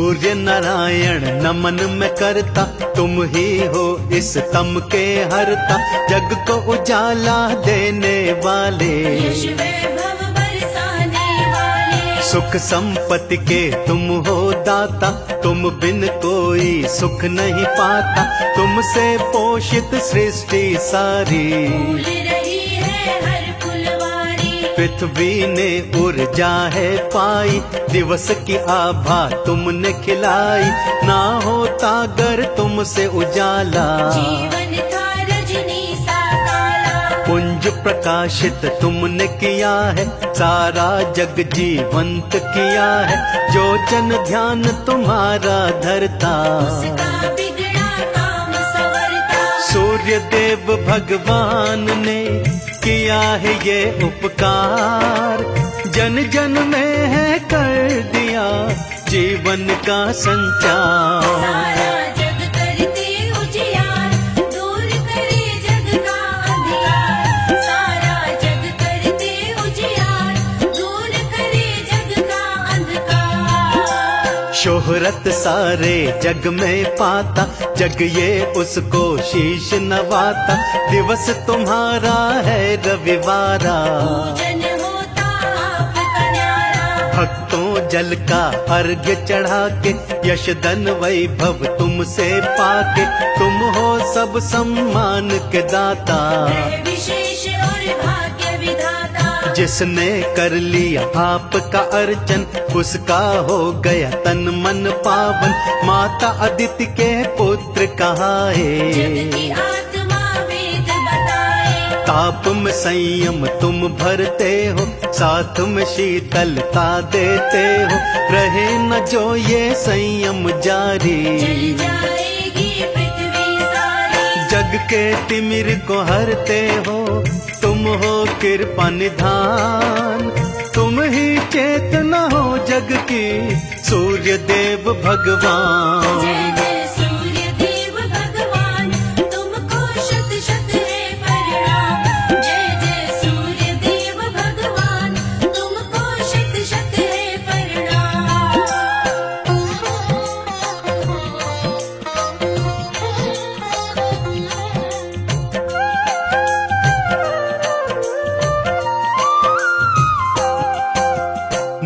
सूर्य नारायण नमन मैं करता, तुम ही हो इस तम के हरता। जग को उजाला देने वाले, यश वैभव बरसाने वाले। सुख संपत्ति के तुम हो दाता, तुम बिन कोई सुख नहीं पाता। तुमसे पोषित सृष्टि सारी, फूल रही है हर फुलवारी। पृथ्वी ने ऊर्जा है पाई, दिवस की आभा तुमने खिलाई। ना होता अगर तुमसे उजाला, जीवन था रजनी सा काला। पुंज प्रकाशित तुमने किया है, सारा जग जीवंत किया है। जो जन ध्यान तुम्हारा धरता, उसका बिगड़ा काम संवरता। सूर्य देव भगवान ने किया है ये उपकार। जन जन में है कर दिया जीवन का संचार। सारा जग करते उजियार, दूर करे जग का अंधियार। सारा जग करते उजियार, दूर करे जग का अंधकार। शोहरत सारे जग में पाता, जग ये उसको शीश नवाता। दिवस तुम्हारा है रविवारा, पूजन होता आपका न्यारा। भक्तों जल का अर्घ्य चढ़ा के, यश धन वैभव तुमसे पाके। तुम हो सब सम्मान के दाता, है विशेष और भाग्य विधाता। जिसने कर लिया आपका अर्चन, उसका हो गया तन मन पावन। माता अदिति के पुत्र जग कहाए, की आत्मा वेद बताए। ताप में संयम तुम भरते हो, साथ में शीतलता देते हो। रहे न जो ये संयम जारी, जल जाएगी पृथ्वी सारी। जग के तिमिर को हरते हो, तुम हो कृपा निधान। तुम ही चेतना हो जग की, सूर्य देव भगवान। जय जय सूर्य देव भगवान, तुमको शत शत है प्रणाम। जय जय सूर्य देव भगवान, तुमको शत शत है प्रणाम।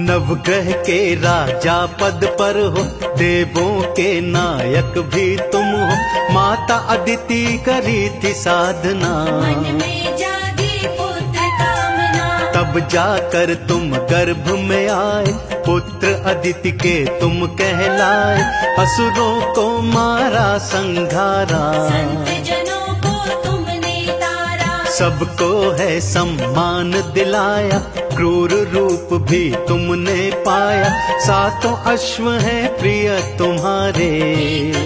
नवग्रह के राजा पद पर हो, देवों के नायक भी तुम हो। माता अदिति करी थी साधना, मन में जागी पुत्र कामना। तब जाकर तुम गर्भ में आए। पुत्र अदिति के तुम कहलाए, असुरों को मारा संघारा। संत जनों को तुमने तारा। सबको है सम्मान दिलाया, क्रूर रूप भी तुमने पाया। सातों अश्व हैं प्रिय तुम्हारे,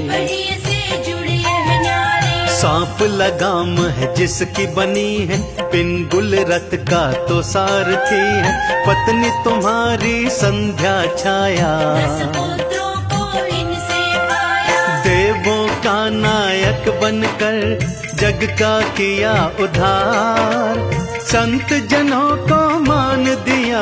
बड़िए से जुड़े हैं न्यारे। सांप लगाम है जिसकी बनी है, पिंगुल रथ का तो सारथी है। पत्नी तुम्हारी संध्या छाया, 10 पुत्रों को इनसे पाया। देवों का नायक बनकर जग का किया उद्धार। संत जनों को मान दिया,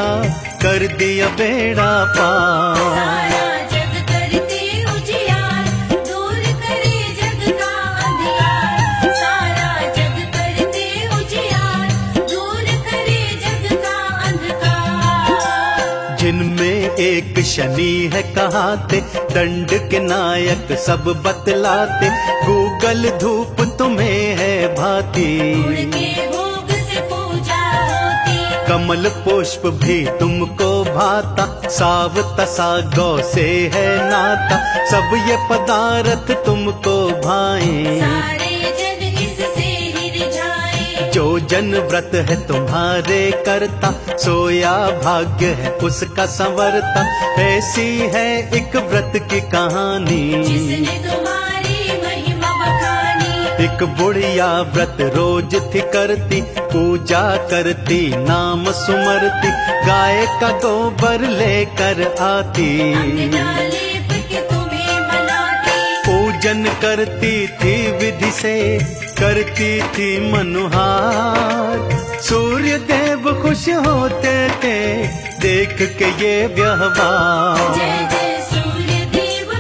कर दिया बेड़ा पार। सारा जग करते उजियार, दूर करे जग का अंधियार। सारा जग करते उजियार, दूर करे जग का अंधकार। जिनमें एक शनि है कहाते, दंड के नायक सब बतलाते। गूगल धूप तुम्हें है भाती, गुड़ के भोग से पूजा होती। कमल पुष्प भी तुमको भाता। सावत सागौ से है नाता, सब ये पदार्थ तुमको भाए। सारे जन इससे ही रिझाए। जो जन व्रत है तुम्हारे करता, सोया भाग्य है उसका संवरता। ऐसी है एक व्रत की कहानी, जिसने तुम्हारी महिमा बखानी। एक बुढ़िया व्रत रोज थी करती, पूजा करती नाम सुमरती। गाय का गोबर लेकर आती, डालेप के तुम्हें मनाती। पूजन करती थी विधि से, करती थी मनुहार। सूर्य देव खुश होते थे देख के ये व्यवहार। जय जय सूर्य देव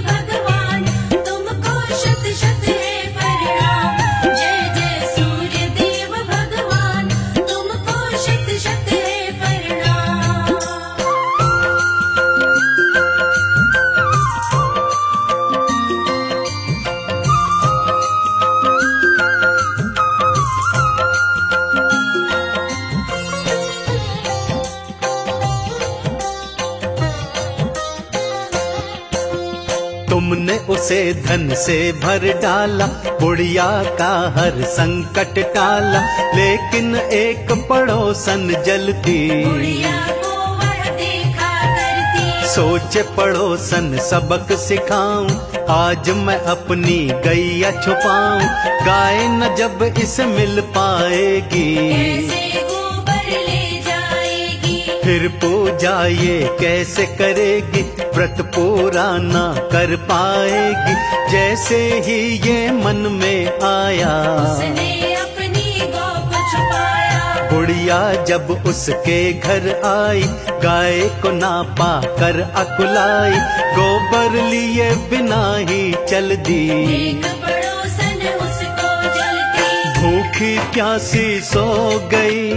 तुमने उसे धन से भर डाला, बुढ़िया का हर संकट टाला, लेकिन एक पड़ोसन जलती, बुढ़िया को वह देखा करती। सोचे पड़ोसन सबक सिखाऊं, आज मैं अपनी गैया छुपाऊं, गाय न जब इसे मिल पाएगी, कैसे गोबर ले जाएगी। फिर पूजा ये कैसे करेगी, व्रत पूरा ना कर पाएगी। जैसे ही ये मन में आया, उसने अपनी गौ को छुपाया। बुढ़िया जब उसके घर आई, गाय को ना पा कर अकुलाई, गोबर लिए बिना ही चल दी, एक पड़ोसन उसको जलती। भूखी प्यासी सो गई,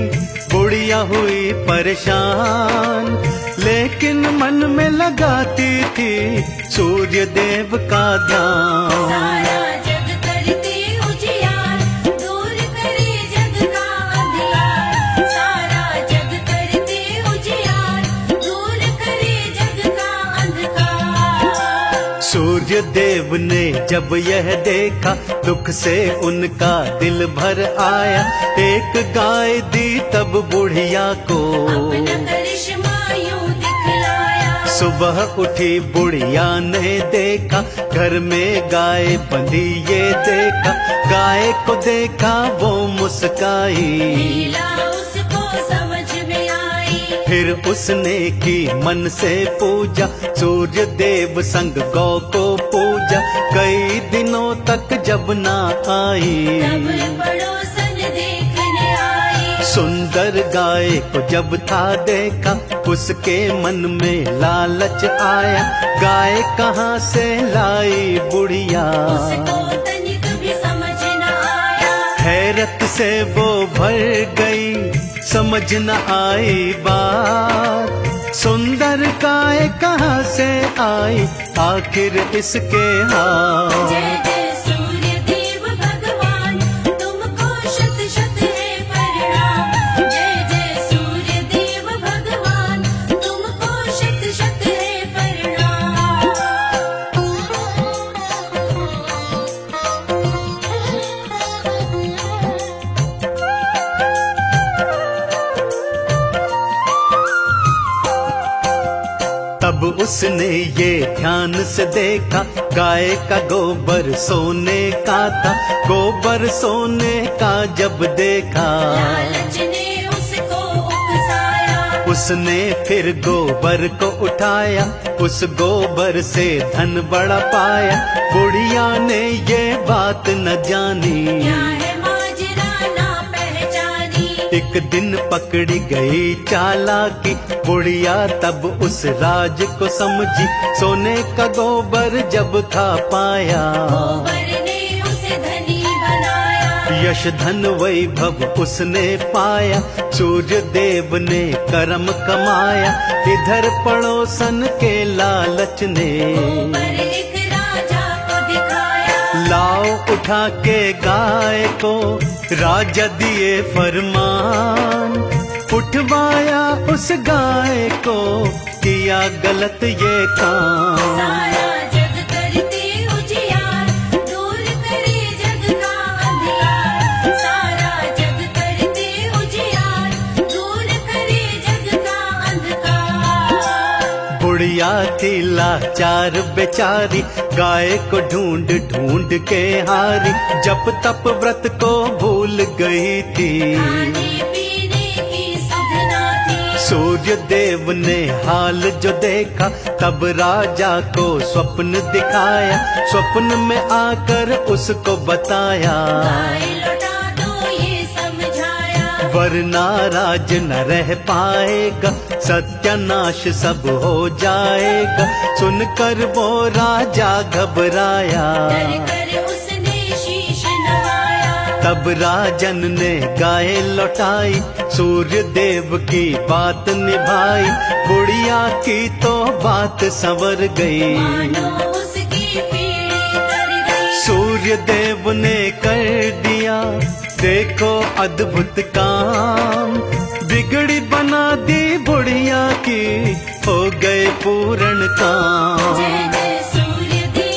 बुढ़िया हुई परेशान, लेकिन मन में लगाती थी सूर्य देव का ध्यान। सारा जग करती उजियार, दूर करे जग का अंधियार। सारा जग करती उजियार, दूर करे जग का अंधकार। सूर्य देव ने जब यह देखा, दुख से उनका दिल भर आया, एक गाय दी तब बुढ़िया को, अपना करिश्मा यूं दिखलाया। सुबह उठी बुढ़िया ने देखा, घर में गाय बंधी ये देखा, गाय को देखा वो मुस्काई, लीला उसको समझ में आई। फिर उसने की मन से पूजा, सूर्य देव संग गौ को पूजा, कई दिनों तक जब ना आई, तब पड़ोसन देखने आई। सुंदर गाय को जब था देखा, उसके मन में लालच आया, गाय कहाँ से लाई बुढ़िया, उसको तनिक भी समझ न आया। हैरत से वो भर गई, समझ न आई बात, सुंदर गाय कहाँ से आई, आखिर इसके हाथ। जय जय सूर्य देव भगवान, तुमको शत शत है प्रणाम। जय जय सूर्य देव भगवान, तुमको शत शत है प्रणाम। तब उसने ये ध्यान से देखा, गाय का गोबर सोने का था, गोबर सोने का जब देखा, लालच ने उसको उकसाया। उसने फिर गोबर को उठाया, उस गोबर से धन बड़ा पाया, बुढ़िया ने ये बात न जानी, क्या है माजरा ना पहचानी। एक दिन पकड़ी गई चालाकी, बुढ़िया तब उस राज को समझी, सोने का गोबर जब था पाया, गोबर ने उसे धनी बनाया। यश धन वैभव उसने पाया, सूर्य देव ने कर्म कमाया, इधर पड़ोसन के लालच ने, गोबर एक राजा को दिखाया। लाओ उठा के गाय को, राजा दिए फरमान, उठवाया उस गाय को, किया गलत ये काम। सारा जग करती उजियार, दूर करे जग का अंधियार। सारा जग करती उजियार, दूर करे जग का अंधकार। बुढ़िया थी लाचार बेचारी, गाय को ढूंढ ढूंढ के हारी, जप तप व्रत को भूल गई थी, खाने पीने की सुध ना थी। सूर्य देव ने हाल जो देखा, तब राजा को स्वप्न दिखाया, स्वप्न में आकर उसको बताया, गाय लौटा दो ये समझाया। वरना राज न रह पाएगा, सत्यानाश सब हो जाएगा। सुनकर वो राजा घबराया, डर कर उसने शीश नवाया। तब राजन ने गाय लौटाई, सूर्य देव की बात निभाई, बुढ़िया की तो बात संवर गई, मानो उसकी पीढ़ी कर गई। सूर्य देव ने कर दिया देखो अद्भुत काम, बिगड़ी बना दी बुढ़िया की, हो गए पूर्ण काम। जय जय सूर्य देव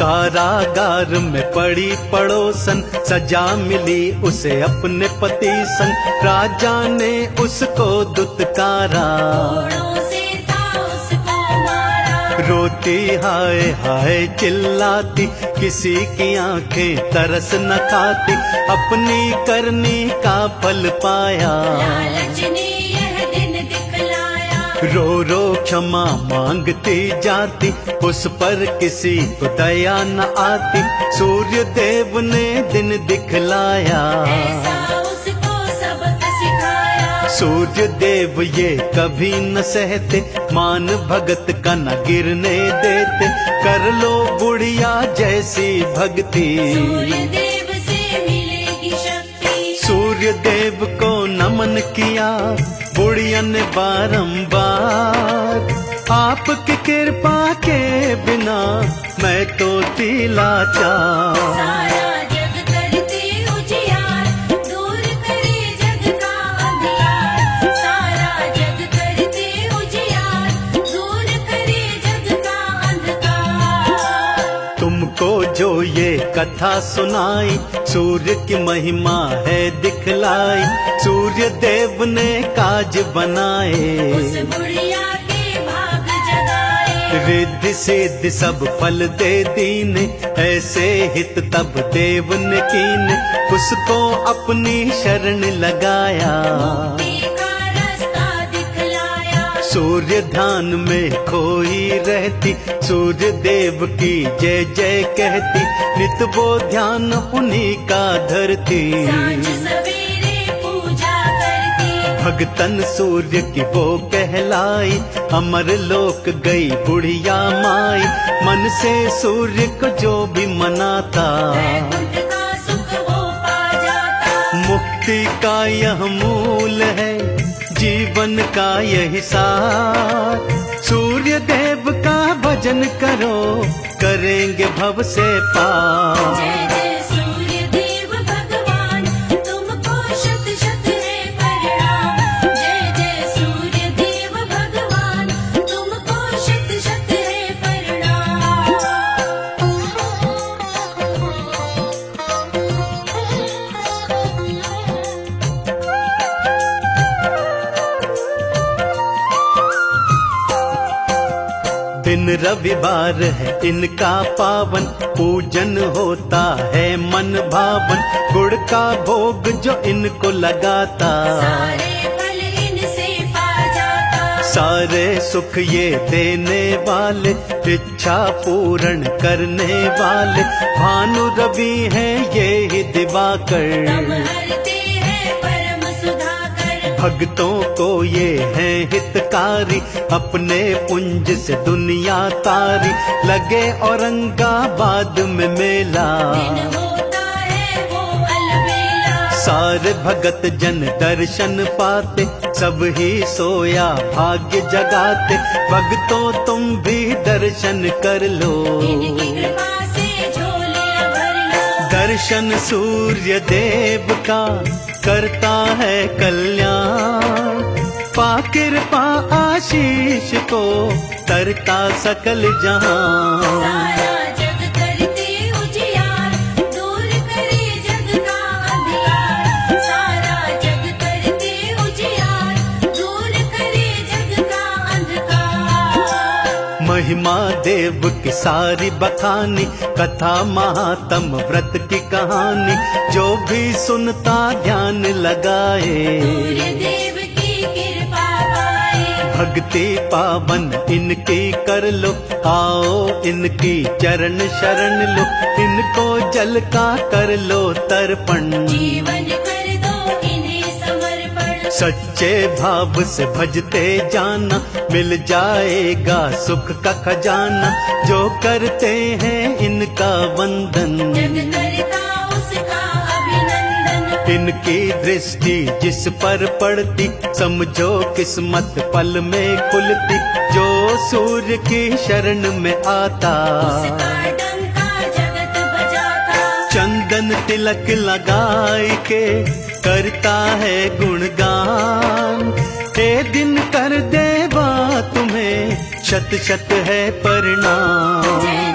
कारागार में पड़ी पड़ोसन, सजा मिली उसे अपने पति संग। राजा ने उसको दुत्कारा, कोड़ों से था उसको मारा। रोती हाय हाय चिल्लाती, किसी की आंखें तरस न खाती। अपनी करनी का फल पाया, लालच ने यह दिन दिखलाया। रो रो क्षमा मांगती जाती, उस पर किसी को दया न आती। सूर्य देव ने दिन दिखलाया, ऐसा उसको सबक सिखाया। सूर्य देव ये कभी न सहते, मान भगत का न गिरने देते। कर लो बुढ़िया जैसी भक्ति, सूर्य देव से मिलेगी शक्ति। सूर्य देव को नमन किया बुढ़िया ने बारंबार। आपकी कृपा के बिना मैं तो थी लाचार। सारा जग करते उजियार, दूर करे जग का अंधियार। सारा जग करते उजियार, दूर करे जग का अंधकार। तुमको जो ये कथा सुनाई, सूर्य की महिमा है दिखलाई। सूर्य देव ने काज बनाए, उस बुढ़िया के भाग जगाए। रिद्धि सिद्धि सब फल दे दीने, ऐसे हित तब देव ने कीने। उसको अपनी शरण लगाया, मुक्ति का रास्ता दिखलाया। सूर्य ध्यान में खोई रहती, सूर्य देव की जय जय कहती। नित वो ध्यान उन्हीं का धरती, सांझ सवेरे पूजा करती। भगतन सूर्य की वो कहलाई। अमर लोक गई बुढ़िया माई, मन से सूर्य को जो भी मनाता। वैकुंठ का सुख वो पा जाता। मुक्ति का यह मूल है, जीवन का यही सार। सूर्य देव का भजन करो, करेंगे भव से पार। जय जय सूर्य देव भगवान, तुमको शत शत है प्रणाम। जय जय सूर्य देव भगवान, तुमको शत शत है प्रणाम। दिन रविवार है इनका पावन, पूजन होता है मन भावन। गुड़ का भोग जो इनको लगाता, सारे फल इनसे पा जाता। सारे सुख ये देने वाले, इच्छा पूर्ण करने वाले। भानु रवि है ये ही तम दिवाकर, हरते हैं परम सुधाकर। भक्तों को ये है हितकारी। अपने पुंज से दुनिया तारी, लगे औरंगाबाद में मेला। दिन होता है वो अलबेला। सारे भगत जन दर्शन पाते, सब ही सोया भाग्य जगाते। भक्तों तुम भी दर्शन कर लो, इनकी कृपा से झोले भर लो। दर्शन सूर्य देव का करता है कल्याण। पा कृपा आशीष को तरता सकल जहां। सारा जग करते उजियार, दूर करे जग का अंधियार। सारा जग करते उजियार, दूर करे जग का अंधकार। महिमा देव की सारी बखानी, कथा महात्म व्रत की कहानी। जो भी सुनता ध्यान लगाए, सूर्य देव की कृपा पाए। भक्ति पावन इनकी कर लो। आओ इनकी चरण शरण लो, इनको जल का कर लो तर्पण। जीवन कर दो इन्हें समर्पण। सच्चे भाव से भजते जाना, मिल जाएगा सुख का खजाना। जो करते हैं इनका वंदन, जग करता उसका अभिनंदन। इनकी दृष्टि जिस पर पड़ती, समझो किस्मत पल में खुलती। जो सूर्य की शरण में आता, उसका डंका जगत बजाता। चंदन तिलक लगाए के करता है गुणगान। हे दिन कर देवा तुम्हें शत शत है प्रणाम। जय